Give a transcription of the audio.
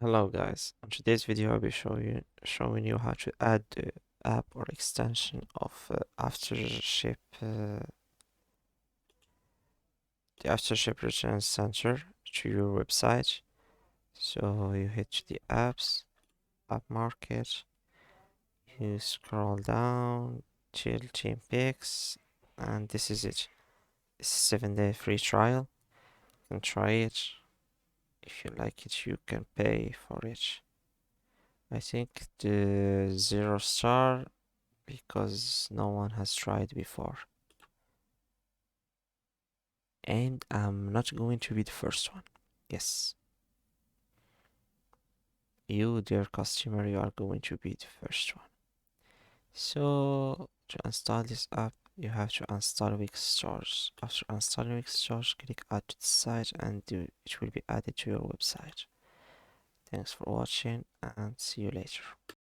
Hello guys, in today's video I'll be showing you how to add the app or extension of the AfterShip Return Center to your website. So you hit the apps, app market, you scroll down till Team Picks, and this is it. It's a 7-day free trial. You can try it. If you like it, you can pay for it. I think the 0 star because no one has tried before. And I'm not going to be the first one. Yes, you, dear customer, you are going to be the first one. So, to install this app, you have to install Wix Stores. After installing Wix Stores, click Add to the site and it will be added to your website. Thanks for watching and see you later.